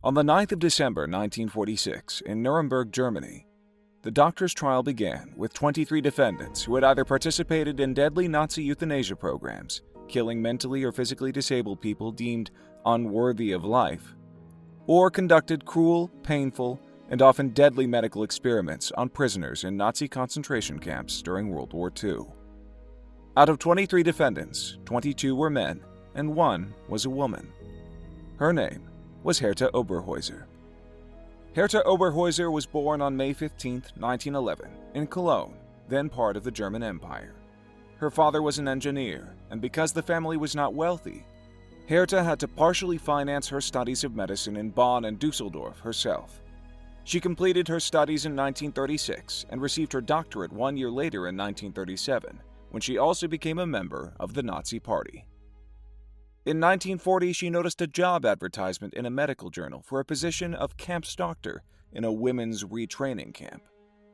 On the 9th of December 1946, in Nuremberg, Germany, the doctor's trial began with 23 defendants who had either participated in deadly Nazi euthanasia programs, killing mentally or physically disabled people deemed unworthy of life, or conducted cruel, painful, and often deadly medical experiments on prisoners in Nazi concentration camps during World War II. Out of 23 defendants, 22 were men and 1 was a woman. Her name was Herta Oberhäuser. Herta Oberhäuser was born on May 15, 1911, in Cologne, then part of the German Empire. Her father was an engineer, and because the family was not wealthy, Herta had to partially finance her studies of medicine in Bonn and Dusseldorf herself. She completed her studies in 1936 and received her doctorate 1 year later in 1937, when she also became a member of the Nazi Party. In 1940, she noticed a job advertisement in a medical journal for a position of camp's doctor in a women's retraining camp,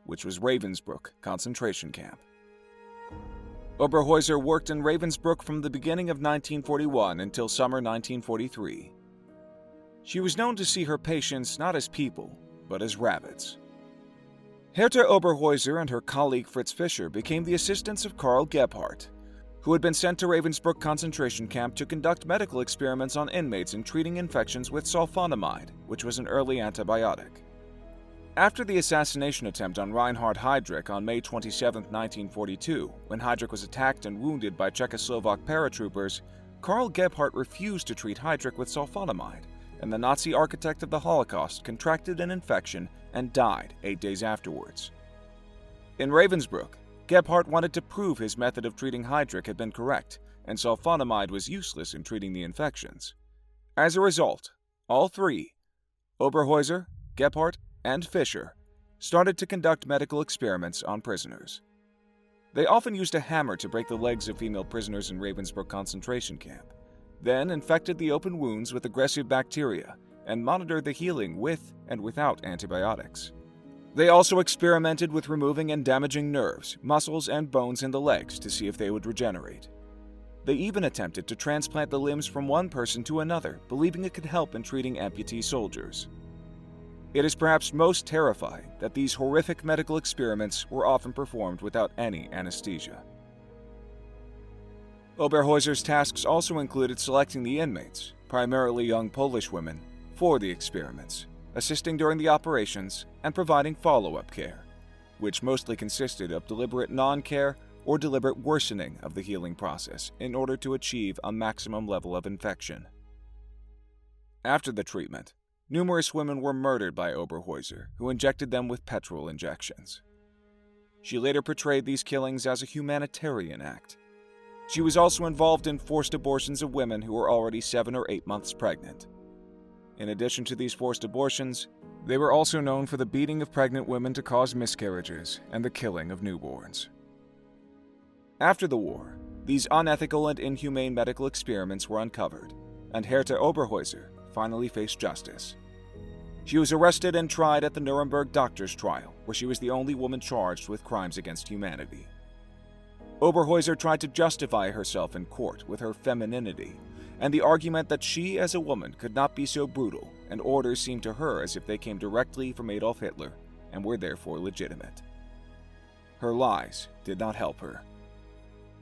which was Ravensbrück concentration camp. Oberhäuser worked in Ravensbrück from the beginning of 1941 until summer 1943. She was known to see her patients not as people, but as rabbits. Herta Oberhäuser and her colleague Fritz Fischer became the assistants of Karl Gebhardt, who had been sent to Ravensbrück concentration camp to conduct medical experiments on inmates in treating infections with sulfonamide, which was an early antibiotic. After the assassination attempt on Reinhard Heydrich on May 27, 1942, when Heydrich was attacked and wounded by Czechoslovak paratroopers, Karl Gebhardt refused to treat Heydrich with sulfonamide, and the Nazi architect of the Holocaust contracted an infection and died 8 days afterwards. In Ravensbrück, Gebhardt wanted to prove his method of treating Heydrich had been correct, and sulfonamide was useless in treating the infections. As a result, all three, Oberhäuser, Gebhardt, and Fischer, started to conduct medical experiments on prisoners. They often used a hammer to break the legs of female prisoners in Ravensbrück concentration camp, then infected the open wounds with aggressive bacteria and monitored the healing with and without antibiotics. They also experimented with removing and damaging nerves, muscles, and bones in the legs to see if they would regenerate. They even attempted to transplant the limbs from one person to another, believing it could help in treating amputee soldiers. It is perhaps most terrifying that these horrific medical experiments were often performed without any anesthesia. Oberhäuser's tasks also included selecting the inmates, primarily young Polish women, for the experiments, assisting during the operations, and providing follow-up care, which mostly consisted of deliberate non-care or deliberate worsening of the healing process in order to achieve a maximum level of infection. After the treatment, numerous women were murdered by Oberhäuser, who injected them with petrol injections. She later portrayed these killings as a humanitarian act. She was also involved in forced abortions of women who were already 7 or 8 months pregnant. In addition to these forced abortions, they were also known for the beating of pregnant women to cause miscarriages and the killing of newborns. After the war, these unethical and inhumane medical experiments were uncovered, and Herta Oberhäuser finally faced justice. She was arrested and tried at the Nuremberg doctor's trial, where she was the only woman charged with crimes against humanity. Oberhäuser tried to justify herself in court with her femininity, and the argument that she as a woman could not be so brutal, and orders seemed to her as if they came directly from Adolf Hitler and were therefore legitimate. Her lies did not help her.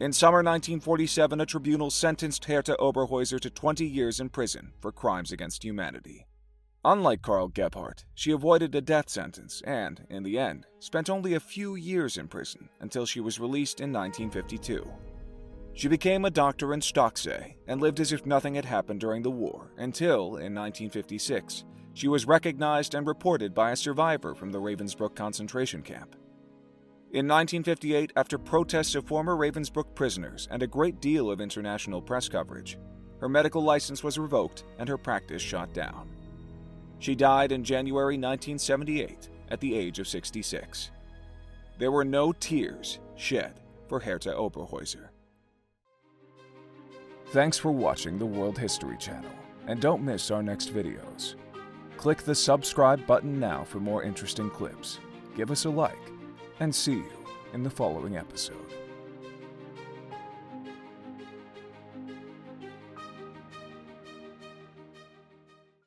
In summer 1947, a tribunal sentenced Herta Oberhäuser to 20 years in prison for crimes against humanity. Unlike Karl Gebhardt, she avoided a death sentence and, in the end, spent only a few years in prison until she was released in 1952. She became a doctor in Stocksay and lived as if nothing had happened during the war until, in 1956, she was recognized and reported by a survivor from the Ravensbrück concentration camp. In 1958, after protests of former Ravensbrück prisoners and a great deal of international press coverage, her medical license was revoked and her practice shut down. She died in January 1978 at the age of 66. There were no tears shed for Herta Oberhäuser. Thanks for watching the World History Channel, and don't miss our next videos. Click the subscribe button now for more interesting clips. Give us a like, and see you in the following episode.